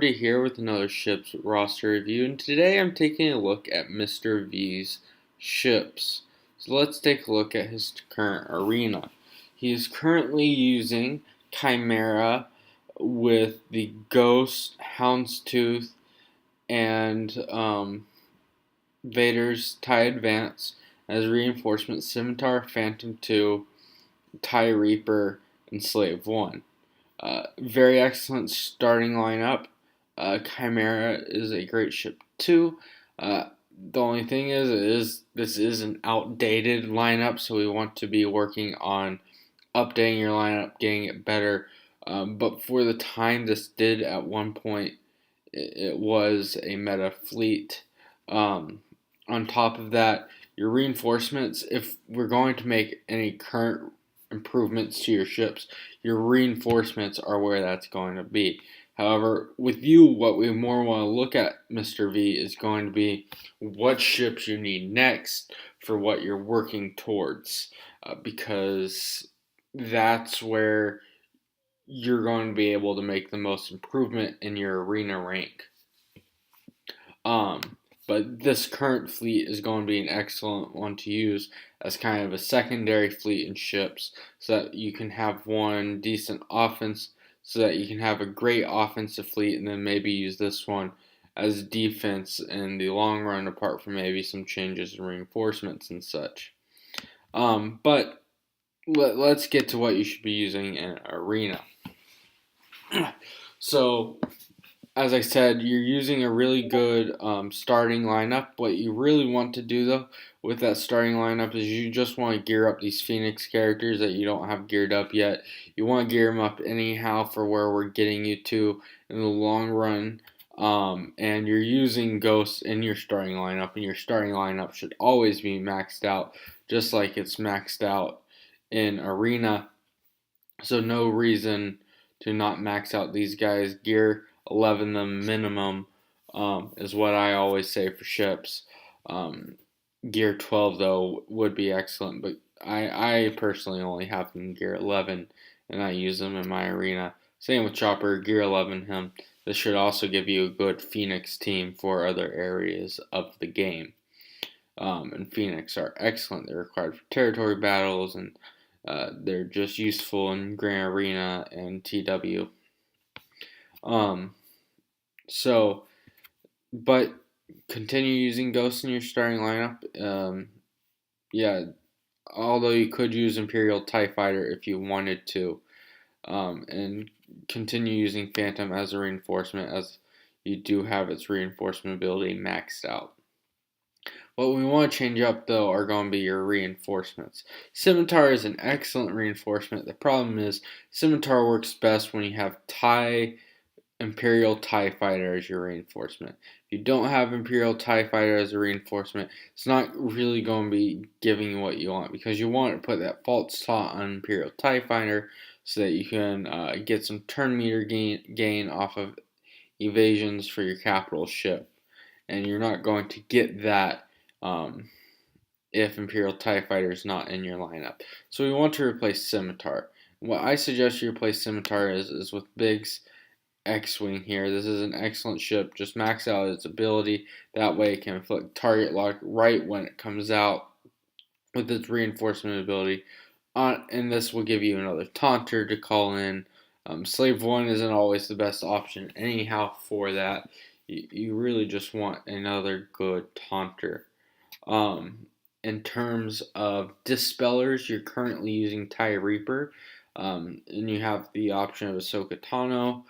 Here with another ship's roster review, and today I'm taking a look at Mr. V's ships. So let's take a look at his current arena. He is currently using Chimera with the Ghost, Houndstooth, and Vader's TIE Advance as reinforcement, Scimitar, Phantom 2, TIE Reaper, and Slave 1. Very excellent starting lineup. Chimera is a great ship too. The only thing is this is an outdated lineup, so we want to be working on updating your lineup, getting it better. But for the time this did at one point, it was a meta fleet. On top of that, your reinforcements, if we're going to make any current improvements to your ships, your reinforcements are where that's going to be. However, with you, what we more want to look at, Mr. V, is going to be what ships you need next for what you're working towards, because that's where you're going to be able to make the most improvement in your arena rank. But this current fleet is going to be an excellent one to use as kind of a secondary fleet in ships, so that you can have one decent offense, so that you can have a great offensive fleet, and then maybe use this one as defense in the long run, apart from maybe some changes in reinforcements and such. But let's get to what you should be using in arena. So, as I said, you're using a really good starting lineup. What you really want to do, though, with that starting lineup is you just want to gear up these Phoenix characters that you don't have geared up yet. You want to gear them up anyhow for where we're getting you to in the long run. And you're using Ghosts in your starting lineup, and your starting lineup should always be maxed out, just like it's maxed out in Arena. So no reason to not max out these guys. Gear 11 them minimum is what I always say for ships. Gear 12 though would be excellent, but I personally only have them gear 11 and I use them in my arena. Same with Chopper, gear 11 him. This should also give you a good Phoenix team for other areas of the game. And Phoenix are excellent. They're required for territory battles, and they're just useful in Grand Arena and TW. But continue using Ghosts in your starting lineup. Although you could use Imperial TIE Fighter if you wanted to. And continue using Phantom as a reinforcement, as you do have its reinforcement ability maxed out. What we want to change up, though, are going to be your reinforcements. Scimitar is an excellent reinforcement. The problem is Scimitar works best when you have Imperial TIE Fighter as your reinforcement. If you don't have Imperial TIE Fighter as a reinforcement, it's not really going to be giving you what you want, because you want to put that false taunt on Imperial TIE Fighter so that you can get some turn meter gain off of evasions for your capital ship. And you're not going to get that if Imperial TIE Fighter is not in your lineup. So we want to replace Scimitar. What I suggest you replace Scimitar is with Bigg's X-Wing here. This is an excellent ship. Just max out its ability. That way it can inflict target lock right when it comes out with its reinforcement ability. And this will give you another taunter to call in. Slave 1 isn't always the best option anyhow for that. You really just want another good taunter. In terms of Dispellers, you're currently using TIE Reaper. And you have the option of Ahsoka Tano.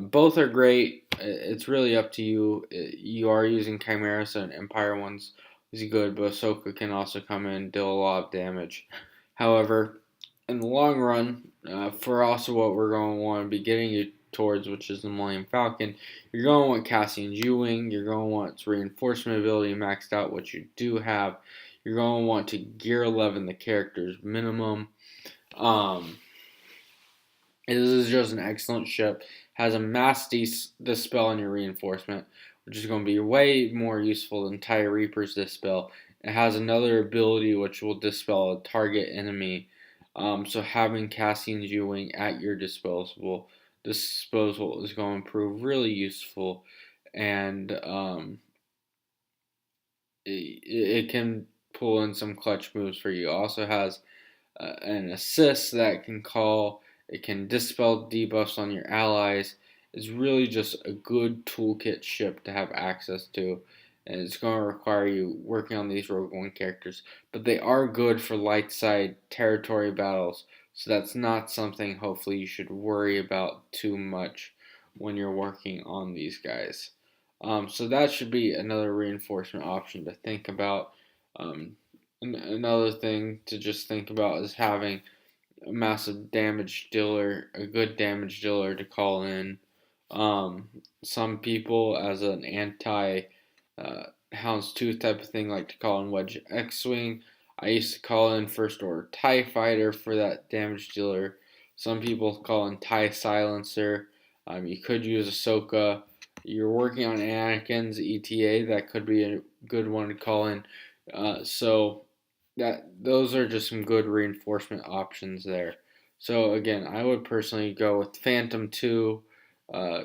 Both are great. It's really up to you. You are using Chimera, so an Empire one's is good, but Ahsoka can also come in and deal a lot of damage. However, in the long run, for also what we're going to want to be getting you towards, which is the Millenium Falcon, you're going to want Cassian's U-Wing. You're going to want its reinforcement ability maxed out, which you do have. You're going to want to gear 11 the characters minimum. This is just an excellent ship. Has a mass dispel in your reinforcement, which is going to be way more useful than TIE Reaper's dispel. It has another ability which will dispel a target enemy. So having Cassian's U-Wing at your disposal disposal is going to prove really useful, and it can pull in some clutch moves for you. It also has an assist that can call. It can dispel debuffs on your allies. It's really just a good toolkit ship to have access to, and it's going to require you working on these Rogue One characters. But they are good for light side territory battles, so that's not something hopefully you should worry about too much when you're working on these guys. So that should be another reinforcement option to think about. Um, Another thing to just think about is having a massive damage dealer, a good damage dealer to call in. Some people, as an anti Houndstooth type of thing, like to call in Wedge X-Wing. I used to call in First Order TIE Fighter for that damage dealer. Some people call in TIE Silencer. You could use Ahsoka. You're working on Anakin's ETA. That could be a good one to call in. So those are just some good reinforcement options there. So again, I would personally go with Phantom 2 uh,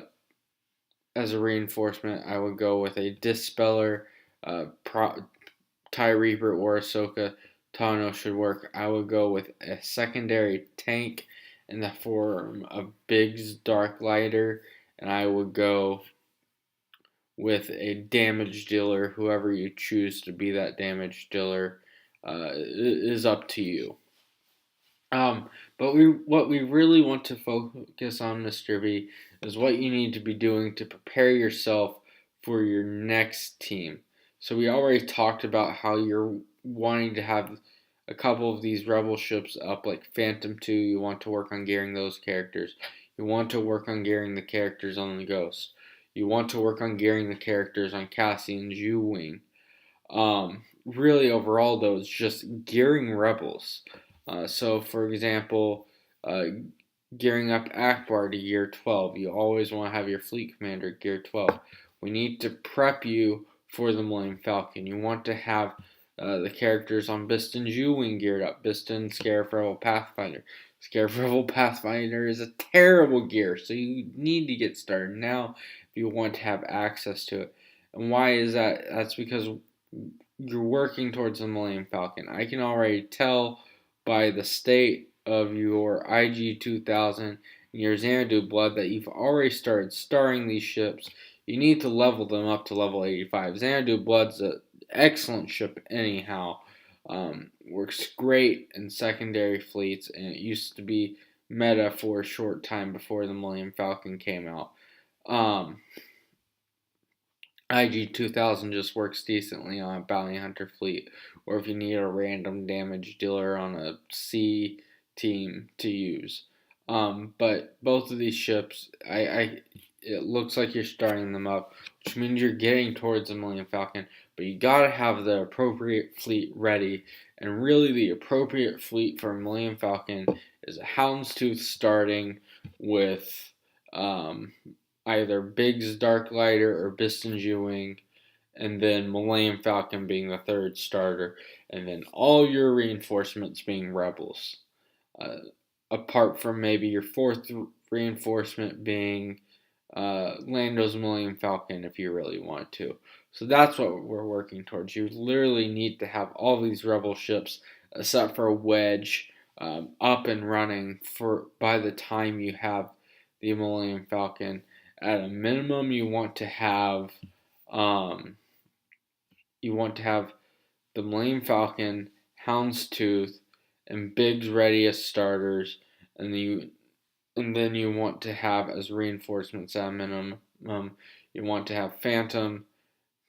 as a reinforcement. I would go with a Dispeller, TIE Reaper, or Ahsoka Tano should work. I would go with a secondary tank in the form of Bigg's Dark Lighter, and I would go with a damage dealer. Whoever you choose to be that damage dealer is up to you. But what we really want to focus on, Mr. B, is what you need to be doing to prepare yourself for your next team. So we already talked about how you're wanting to have a couple of these rebel ships up, like Phantom 2. You want to work on gearing those characters. You want to work on gearing the characters on the Ghost. You want to work on gearing the characters on Cassian's U-Wing. Really, overall, though, it's just gearing rebels. So, for example, uh, gearing up Ackbar to gear 12. You always want to have your fleet commander gear 12. We need to prep you for the Millennium Falcon. You want to have the characters on Bistan's U-Wing geared up. Bistan, Scarif Rebel, Pathfinder. Scarif Rebel Pathfinder is a terrible gear, so you need to get started now if you want to have access to it. And why is that? That's because you're working towards the Millennium Falcon. I can already tell by the state of your IG 2000 and your Xanadu blood that you've already started starring these ships. You need to level them up to level 85. Xanadu blood's an excellent ship anyhow. Works great in secondary fleets, and it used to be meta for a short time before the Millennium Falcon came out. IG 2000 just works decently on a bounty hunter fleet, or if you need a random damage dealer on a C team to use. But both of these ships, it looks like you're starting them up, which means you're getting towards the Millennium Falcon, but you gotta have the appropriate fleet ready. And really, the appropriate fleet for a Millennium Falcon is a Houndstooth starting with either Bigg's Dark Lighter or Bistan's U-Wing, and then Millennium Falcon being the third starter, and then all your reinforcements being Rebels. Apart from maybe your fourth reinforcement being Lando's Millennium Falcon if you really want to. So that's what we're working towards. You literally need to have all these Rebel ships, except for Wedge, up and running by the time you have the Millennium Falcon. At a minimum, you want to have the Millennium Falcon, Houndstooth, and Bigg's ready as starters, and then you want to have as reinforcements at a minimum. You want to have Phantom,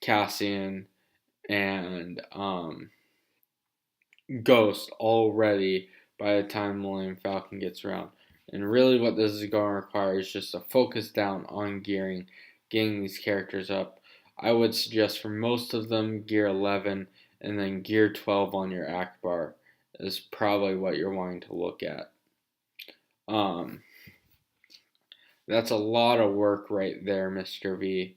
Cassian, and Ghost all ready by the time Millennium Falcon gets around. And really what this is going to require is just a focus down on getting these characters up. I would suggest for most of them, gear 11 and then gear 12 on your Ackbar is probably what you're wanting to look at. That's a lot of work right there, Mr. V.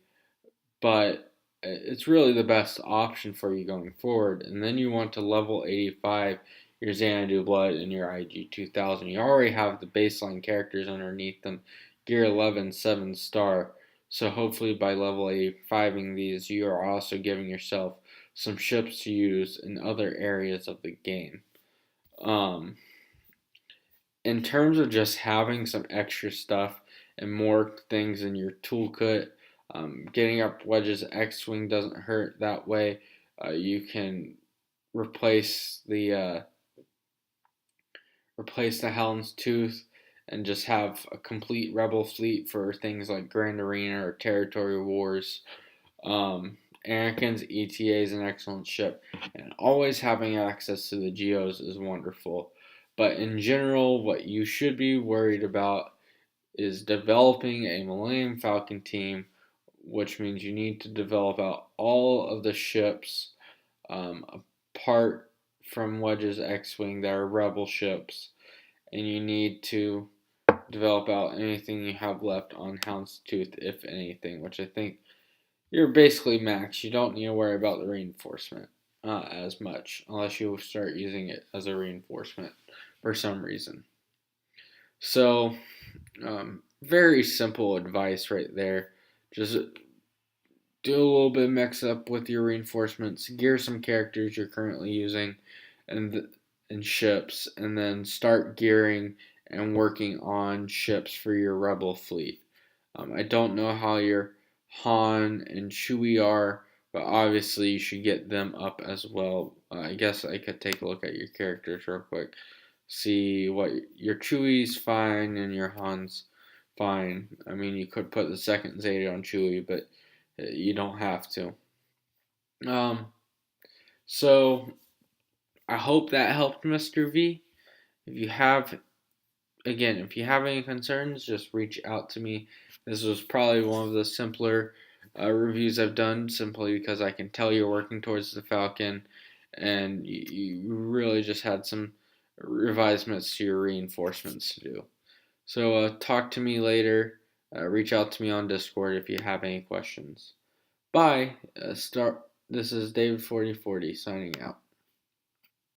But it's really the best option for you going forward. And then you want to level 85 your Xanadu Blood and your IG 2000. You already have the baseline characters underneath them Gear 11 7-star. So hopefully by level 85ing these, you are also giving yourself some ships to use in other areas of the game. In terms of just having some extra stuff and more things in your toolkit, getting up Wedge's X-Wing doesn't hurt that way. You can replace the Helm's Tooth and just have a complete Rebel fleet for things like Grand Arena or Territory Wars. Anakin's ETA is an excellent ship, and always having access to the Geos is wonderful. But in general, what you should be worried about is developing a Millennium Falcon team, which means you need to develop out all of the ships apart from Wedge's X-Wing that are Rebel ships, and you need to develop out anything you have left on Houndstooth, if anything, which I think you're basically max. You don't need to worry about the reinforcement as much, unless you start using it as a reinforcement for some reason. So, very simple advice right there. Just do a little bit of mix up with your reinforcements, gear some characters you're currently using, and ships, and then start gearing and working on ships for your Rebel fleet. I don't know how your Han and Chewie are, but obviously you should get them up as well. I guess I could take a look at your characters real quick. See what your Chewie's fine and your Han's fine. I mean, you could put the second Zeta on Chewie, but you don't have to. So I hope that helped, Mr. V. If you have any concerns, just reach out to me. This was probably one of the simpler reviews I've done, simply because I can tell you're working towards the Falcon, and you really just had some revisements to your reinforcements to do. So talk to me later. Reach out to me on Discord if you have any questions. Bye. This is David4040 signing out.